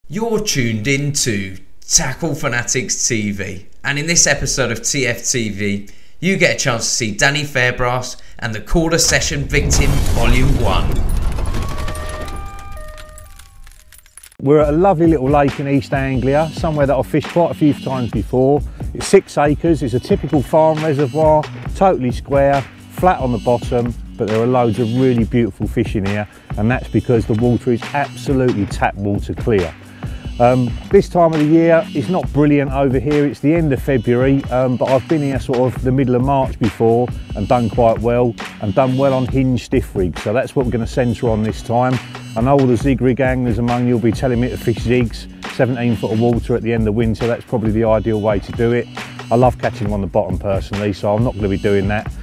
You're tuned into Tackle Fanatics TV, and in this episode of TFTV, you get a chance to see Danny Fairbrass and the Korda Session Victim Volume 1. We're at a lovely little lake in East Anglia, somewhere that I've fished quite a few times before. It's 6 acres, it's a typical farm reservoir, totally square, flat on the bottom, but there are loads of really beautiful fish in here, and that's because the water is absolutely tap water clear. This time of the year it's not brilliant over here. It's the end of February, but I've been here sort of the middle of March before and done quite well, and done well on hinge stiff rigs, so that's what we're going to centre on this time. I know all the zig rig anglers among you will be telling me to fish zigs, 17 foot of water at the end of winter. That's probably the ideal way to do it. I love catching them on the bottom personally, so I'm not going to be doing that,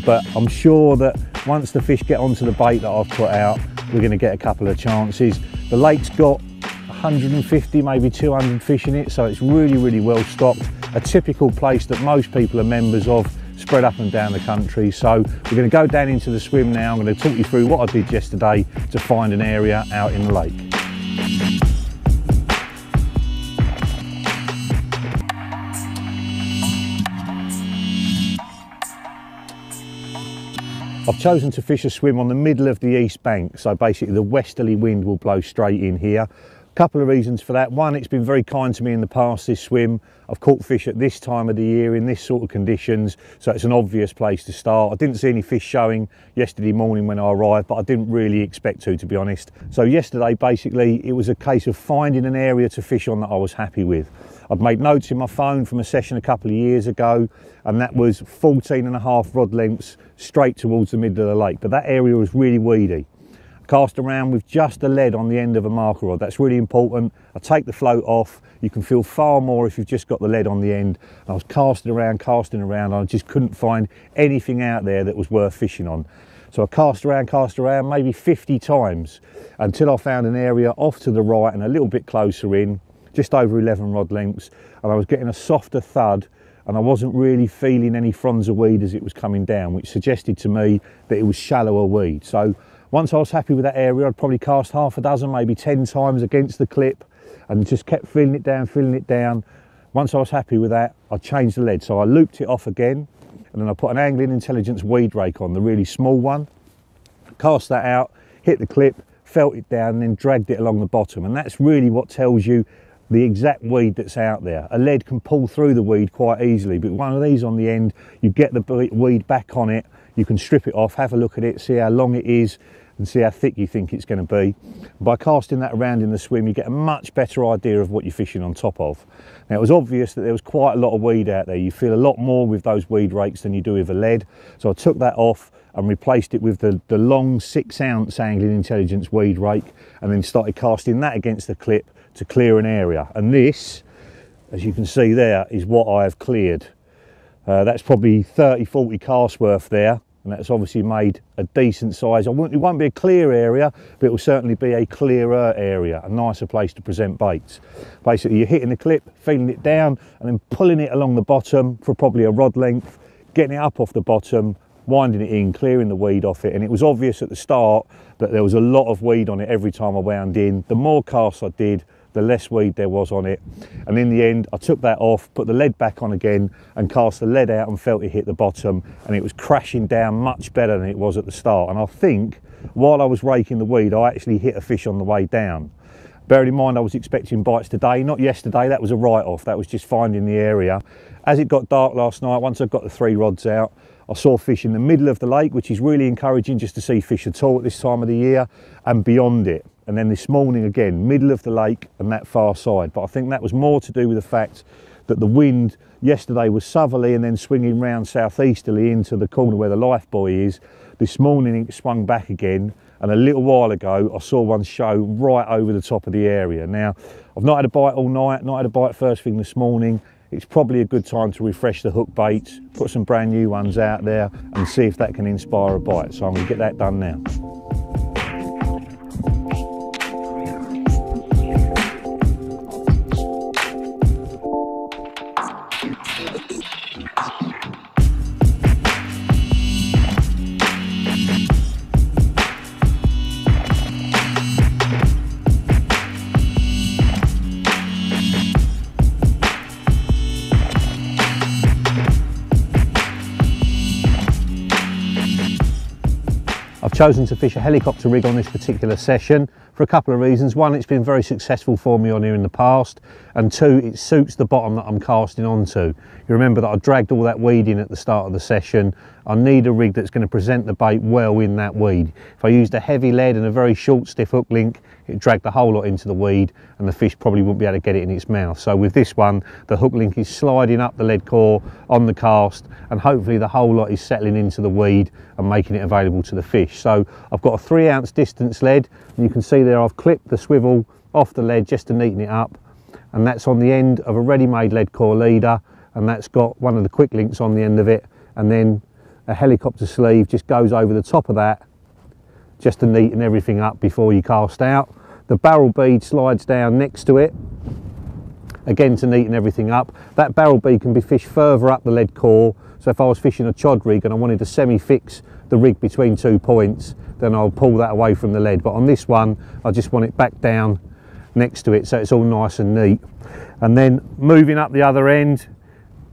but I'm sure that once the fish get onto the bait that I've put out, we're going to get a couple of chances. The lake's got 150, maybe 200 fish in it, so it's really well stocked. A typical place that most people are members of, spread up and down the country. So we're going to go down into the swim now. I'm going to talk you through what I did yesterday to find an area out in the lake. I've chosen to fish a swim on the middle of the east bank, so basically the westerly wind will blow straight in here. Couple of reasons for that. One, it's been very kind to me in the past, this swim. I've caught fish at this time of the year in this sort of conditions, so it's an obvious place to start. I didn't see any fish showing yesterday morning when I arrived, but I didn't really expect to be honest. So yesterday basically it was a case of finding an area to fish on that I was happy with. I'd made notes in my phone from a session a couple of years ago, and that was 14.5 rod lengths straight towards the middle of the lake, but that area was really weedy. Cast around with just a lead on the end of a marker rod. That's really important. I take the float off. You can feel far more if you've just got the lead on the end. And I was casting around, and I just couldn't find anything out there that was worth fishing on. So I cast around maybe 50 times until I found an area off to the right and a little bit closer in, just over 11 rod lengths, and I was getting a softer thud, and I wasn't really feeling any fronds of weed as it was coming down, which suggested to me that it was shallower weed. So once I was happy with that area, I'd probably cast half a dozen, maybe 10 times against the clip, and just kept feeling it down. Once I was happy with that, I changed the lead. So I looped it off again, and then I put an Angling Intelligence weed rake on, the really small one, cast that out, hit the clip, felt it down, and then dragged it along the bottom. And that's really what tells you the exact weed that's out there. A lead can pull through the weed quite easily, but one of these on the end, you get the weed back on it, you can strip it off, have a look at it, see how long it is, and see how thick you think it's going to be. By casting that around in the swim, you get a much better idea of what you're fishing on top of. Now, it was obvious that there was quite a lot of weed out there. You feel a lot more with those weed rakes than you do with a lead. So I took that off and replaced it with the long 6-ounce Angling Intelligence weed rake, and then started casting that against the clip to clear an area. And this, as you can see there, is what I have cleared. That's probably 30-40 casts worth there, and that's obviously made a decent size. It won't be a clear area, but it will certainly be a clearer area, a nicer place to present baits. Basically, you're hitting the clip, feeling it down, and then pulling it along the bottom for probably a rod length, getting it up off the bottom, winding it in, clearing the weed off it. And it was obvious at the start that there was a lot of weed on it every time I wound in. The more casts I did, the less weed there was on it. And in the end, I took that off, put the lead back on again, and cast the lead out and felt it hit the bottom, and it was crashing down much better than it was at the start. And I think while I was raking the weed, I actually hit a fish on the way down. Bearing in mind I was expecting bites today, not yesterday. That was a write-off. That was just finding the area. As it got dark last night, once I got the 3 rods out, I saw fish in the middle of the lake, which is really encouraging just to see fish at all at this time of the year, and beyond it. And then this morning again, middle of the lake and that far side. But I think that was more to do with the fact that the wind yesterday was southerly and then swinging round southeasterly into the corner where the life buoy is. This morning it swung back again, and a little while ago I saw one show right over the top of the area. Now, I've not had a bite all night, not had a bite first thing this morning. It's probably a good time to refresh the hook baits, put some brand new ones out there, and see if that can inspire a bite. So I'm going to get that done now. chosen to fish a helicopter rig on this particular session for a couple of reasons. One, it's been very successful for me on here in the past, and two, it suits the bottom that I'm casting onto. You remember that I dragged all that weed in at the start of the session. I need a rig that's going to present the bait well in that weed. If I used a heavy lead and a very short stiff hook link, it dragged the whole lot into the weed and the fish probably wouldn't be able to get it in its mouth. So with this one, the hook link is sliding up the lead core on the cast, and hopefully the whole lot is settling into the weed and making it available to the fish. So I've got a 3 ounce distance lead, and you can see there I've clipped the swivel off the lead just to neaten it up, and that's on the end of a ready-made lead core leader, and that's got one of the quick links on the end of it, and then a helicopter sleeve just goes over the top of that just to neaten everything up before you cast out. The barrel bead slides down next to it, again to neaten everything up. That barrel bead can be fished further up the lead core, so if I was fishing a chod rig and I wanted to semi-fix the rig between 2 points, then I'll pull that away from the lead. But on this one, I just want it back down next to it so it's all nice and neat. And then moving up the other end,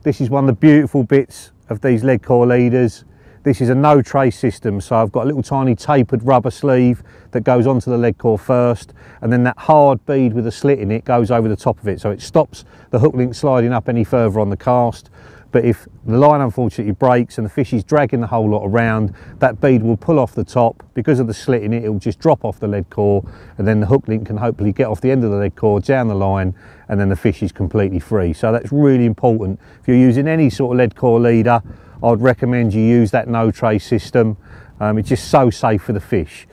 this is one of the beautiful bits of these lead core leaders. This is a no trace system, so I've got a little tiny tapered rubber sleeve that goes onto the lead core first, and then that hard bead with a slit in it goes over the top of it, so it stops the hook link sliding up any further on the cast. But if the line unfortunately breaks and the fish is dragging the whole lot around, that bead will pull off the top. Because of the slit in it, it will just drop off the lead core, and then the hook link can hopefully get off the end of the lead core down the line, and then the fish is completely free. So that's really important. If you're using any sort of lead core leader, I'd recommend you use that no trace system. It's just so safe for the fish.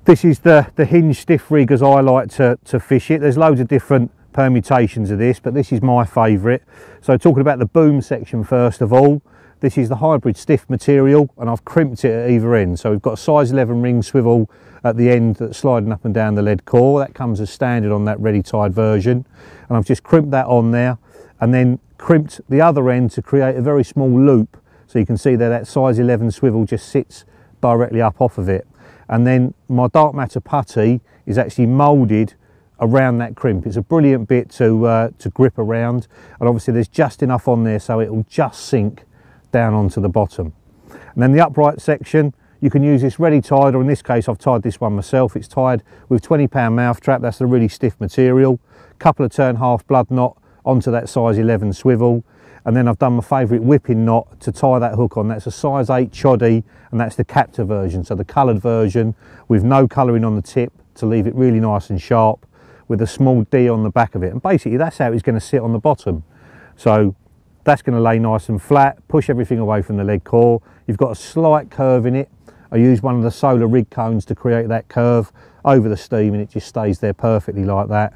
This is the hinge stiff rig as I like to fish it. There's loads of different permutations of this, but this is my favourite. So talking about the boom section first of all, this is the hybrid stiff material, and I've crimped it at either end. So we've got a size 11 ring swivel at the end that's sliding up and down the lead core. That comes as standard on that ready tied version, and I've just crimped that on there and then crimped the other end to create a very small loop. So you can see there that size 11 swivel just sits directly up off of it. And then my dark matter putty is actually moulded around that crimp. It's a brilliant bit to grip around, and obviously there's just enough on there so it will just sink down onto the bottom. And then the upright section, you can use this ready tied, or in this case I've tied this one myself. It's tied with 20-pound mouth trap. That's a really stiff material. Couple of turn half blood knot onto that size 11 swivel, and then I've done my favourite whipping knot to tie that hook on. That's a size 8 choddy, and that's the captor version, so the coloured version with no colouring on the tip to leave it really nice and sharp, with a small D on the back of it. And basically that's how it's going to sit on the bottom. So that's going to lay nice and flat, push everything away from the lead core. You've got a slight curve in it. I use one of the solar rig cones to create that curve over the steam, and it just stays there perfectly like that.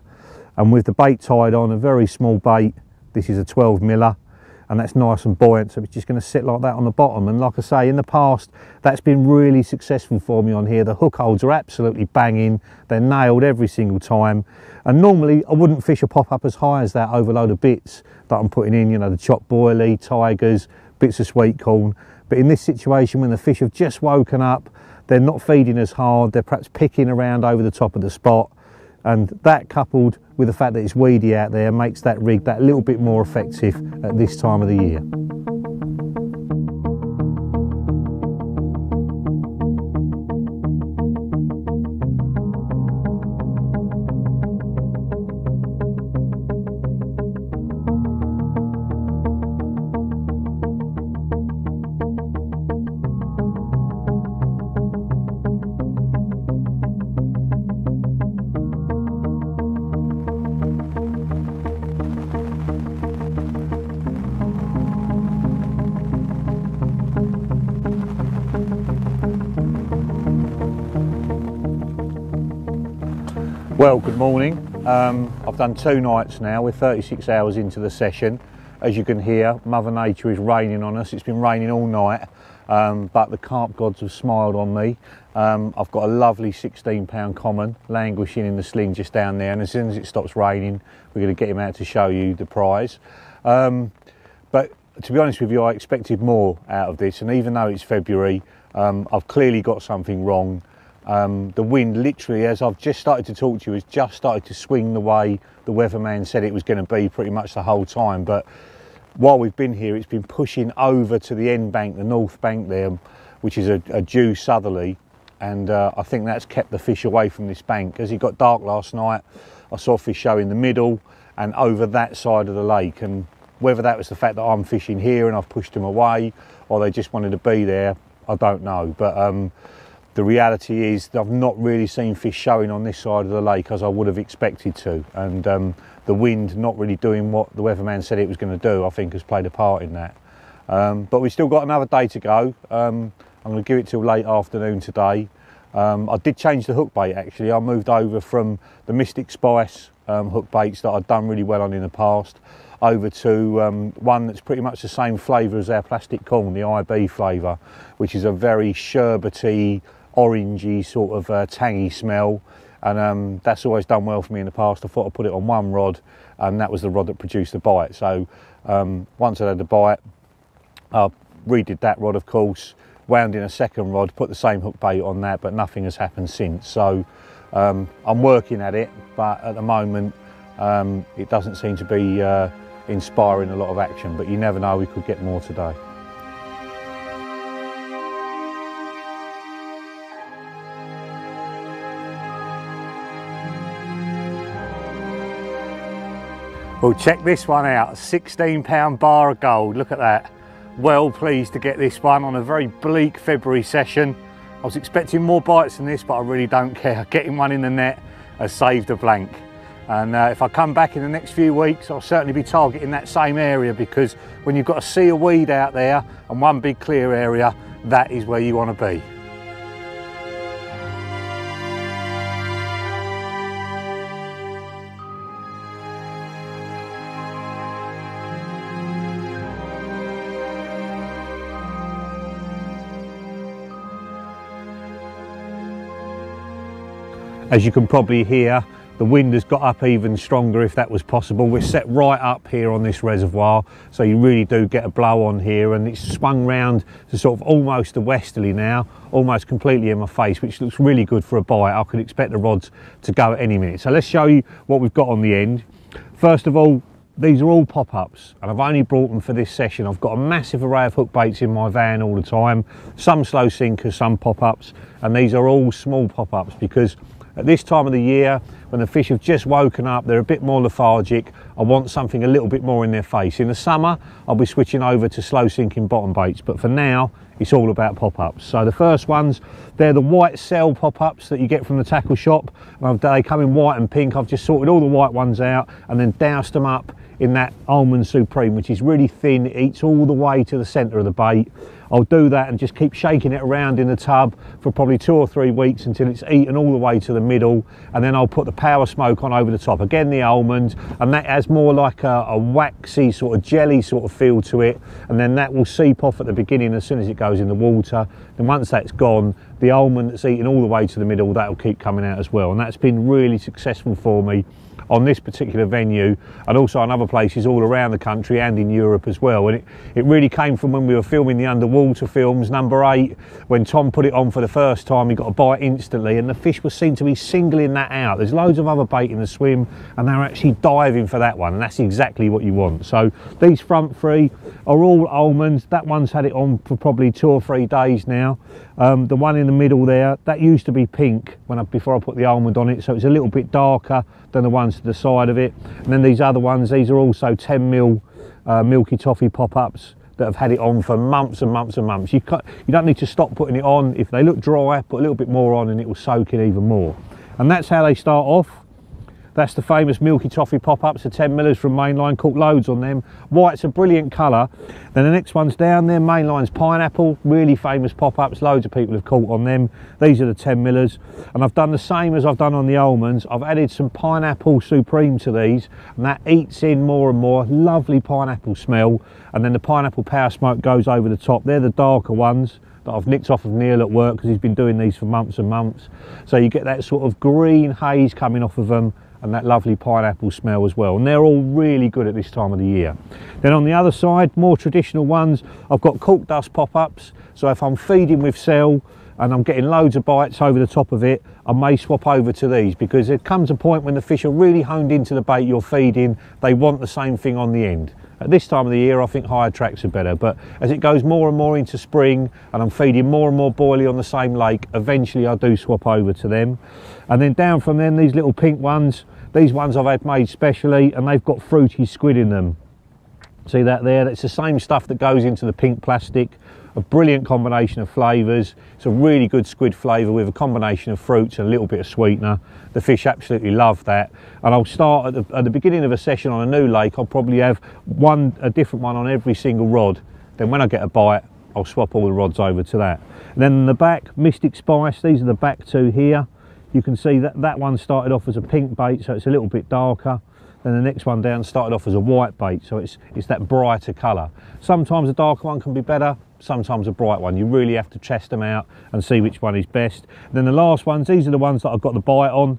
And with the bait tied on, a very small bait, this is a 12 miller, and that's nice and buoyant, so it's just going to sit like that on the bottom. And like I say, in the past that's been really successful for me on here. The hook holds are absolutely banging, they're nailed every single time, and normally I wouldn't fish a pop-up as high as that overload of bits that I'm putting in, you know, the chopped boilie, tigers, bits of sweet corn. But in this situation, when the fish have just woken up, they're not feeding as hard, they're perhaps picking around over the top of the spot, and that coupled with the fact that it's weedy out there makes that rig that little bit more effective at this time of the year. Well, good morning. I've done 2 nights now. We're 36 hours into the session. As you can hear, Mother Nature is raining on us. It's been raining all night, but the carp gods have smiled on me. I've got a lovely 16-pound common languishing in the sling just down there, and as soon as it stops raining, we're going to get him out to show you the prize. But to be honest with you, I expected more out of this, and even though it's February, I've clearly got something wrong. The wind literally, as I've just started to talk to you, has just started to swing the way the weatherman said it was going to be pretty much the whole time. But while we've been here, it's been pushing over to the end bank, the north bank there, which is a due southerly, and I think that's kept the fish away from this bank. As it got dark last night, I saw fish show in the middle and over that side of the lake, and whether that was the fact that I'm fishing here and I've pushed them away, or they just wanted to be there, I don't know. But the reality is that I've not really seen fish showing on this side of the lake as I would have expected to, and the wind not really doing what the weatherman said it was going to do, I think, has played a part in that. But we've still got another day to go. I'm going to give it till late afternoon today. I did change the hook bait actually. I moved over from the Mystic Spice hook baits that I'd done really well on in the past over to one that's pretty much the same flavour as our plastic corn, the IB flavour, which is a very sherbety, orangey sort of tangy smell, and that's always done well for me in the past. I thought I'd put it on one rod, and that was the rod that produced the bite. So once I had the bite, I redid that rod, of course, wound in a second rod, put the same hook bait on that, but nothing has happened since. So I'm working at it, but at the moment it doesn't seem to be inspiring a lot of action, but you never know, we could get more today. Well, check this one out, a 16-pound bar of gold, look at that. Well pleased to get this one on a very bleak February session. I was expecting more bites than this, but I really don't care. Getting one in the net has saved a blank. And if I come back in the next few weeks, I'll certainly be targeting that same area, because when you've got a sea of weed out there and one big clear area, that is where you want to be. As you can probably hear, the wind has got up even stronger if that was possible. We're set right up here on this reservoir, so you really do get a blow on here, and it's swung round to sort of almost a westerly now, almost completely in my face, which looks really good for a bite. I could expect the rods to go at any minute. So let's show you what we've got on the end. First of all, these are all pop-ups, and I've only brought them for this session. I've got a massive array of hook baits in my van all the time, some slow sinkers, some pop-ups, and these are all small pop-ups because at this time of the year, when the fish have just woken up, they're a bit more lethargic, I want something a little bit more in their face. In the summer, I'll be switching over to slow sinking bottom baits, but for now, it's all about pop-ups. So the first ones, they're the white cell pop-ups that you get from the tackle shop. They come in white and pink. I've just sorted all the white ones out and then doused them up in that Almond Supreme, which is really thin. It eats all the way to the centre of the bait. I'll do that and just keep shaking it around in the tub for probably 2 or 3 weeks until it's eaten all the way to the middle, and then I'll put the power smoke on over the top. Again, the almond, and that has more like a waxy sort of jelly sort of feel to it, and then that will seep off at the beginning as soon as it goes in the water. Then once that's gone, the almond that's eaten all the way to the middle, that'll keep coming out as well, and that's been really successful for me on this particular venue, and also on other places all around the country and in Europe as well. And it really came from when we were filming the underwater films, number 8, when Tom put it on for the first time, he got a bite instantly, and the fish was seen to be singling that out. There's loads of other bait in the swim, and they're actually diving for that one, and that's exactly what you want. So these front 3 are all almonds. That one's had it on for probably 2 or 3 days now. The one in the middle there, that used to be pink before I put the almond on it, so it's a little bit darker than the ones to the side of it. And then these other ones, these are also 10mm Milky Toffee pop-ups that have had it on for months and months and months. You don't need to stop putting it on. If they look dry, put a little bit more on and it will soak in even more. And that's how they start off. That's the famous Milky Toffee pop-ups, the 10mm from Mainline, caught loads on them. White's a brilliant colour. Then the next one's down there, Mainline's Pineapple, really famous pop-ups, loads of people have caught on them. These are the 10mm, and I've done the same as I've done on the almonds. I've added some Pineapple Supreme to these, and that eats in more and more, lovely pineapple smell, and then the pineapple power smoke goes over the top. They're the darker ones that I've nicked off of Neil at work because he's been doing these for months and months. So you get that sort of green haze coming off of them, and that lovely pineapple smell as well, and they're all really good at this time of the year. Then on the other side, more traditional ones, I've got cork dust pop-ups, so if I'm feeding with cell and I'm getting loads of bites over the top of it, I may swap over to these, because there comes a point when the fish are really honed into the bait you're feeding, they want the same thing on the end. At this time of the year, I think higher tracks are better, but as it goes more and more into spring and I'm feeding more and more boilie on the same lake, eventually I do swap over to them. And then down from them, these little pink ones, these ones I've had made specially, and they've got fruity squid in them. See that there? That's the same stuff that goes into the pink plastic. A brilliant combination of flavours. It's a really good squid flavour with a combination of fruits and a little bit of sweetener. The fish absolutely love that. And I'll start at the beginning of a session on a new lake. I'll probably have a different one on every single rod. Then when I get a bite, I'll swap all the rods over to that. And then in the back, Mystic Spice. These are the back two here. You can see that one started off as a pink bait, so it's a little bit darker. Then the next one down started off as a white bait, so it's that brighter colour. Sometimes a darker one can be better, sometimes a bright one. You really have to test them out and see which one is best. And then the last ones, these are the ones that I've got the bite on.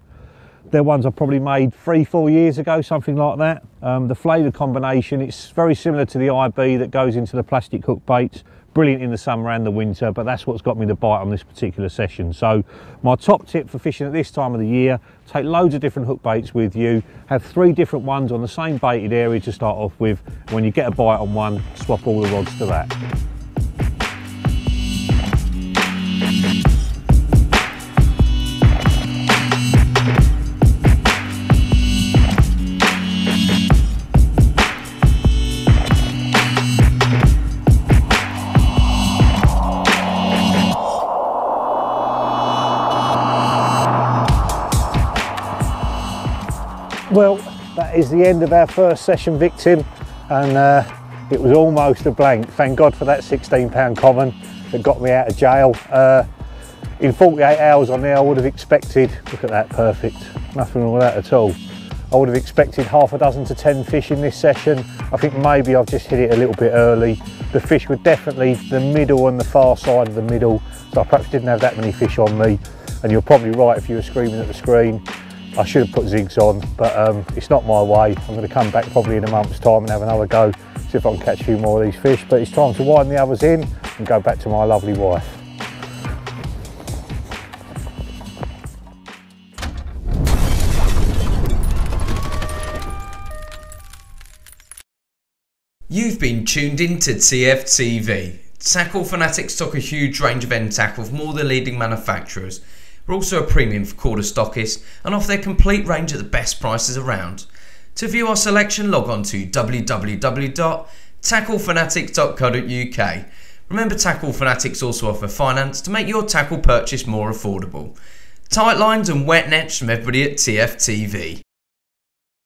They're ones I probably made 3-4 years ago, something like that. The flavour combination, it's very similar to the IB that goes into the plastic hook baits. Brilliant in the summer and the winter, but that's what's got me the bite on this particular session. So my top tip for fishing at this time of the year, take loads of different hook baits with you, have 3 different ones on the same baited area to start off with. When you get a bite on one, swap all the rods to that. Well, that is the end of our first session victim, and it was almost a blank. Thank God for that £16 common that got me out of jail. In 48 hours on there I would have expected, look at that, perfect, nothing wrong with that at all. I would have expected half a dozen to 10 fish in this session. I think maybe I've just hit it a little bit early. The fish were definitely the middle and the far side of the middle, so I perhaps didn't have that many fish on me. And you're probably right if you were screaming at the screen. I should have put zigs on, but it's not my way. I'm going to come back probably in a month's time and have another go, see if I can catch a few more of these fish. But it's time to wind the others in and go back to my lovely wife. You've been tuned into TFTV. Tackle Fanatics stock a huge range of end tackle from all the leading manufacturers. We're also a premium for Korda stockists and offer their complete range at the best prices around. To view our selection, log on to www.tacklefanatics.co.uk. Remember, Tackle Fanatics also offer finance to make your tackle purchase more affordable. Tight lines and wet nets from everybody at TFTV.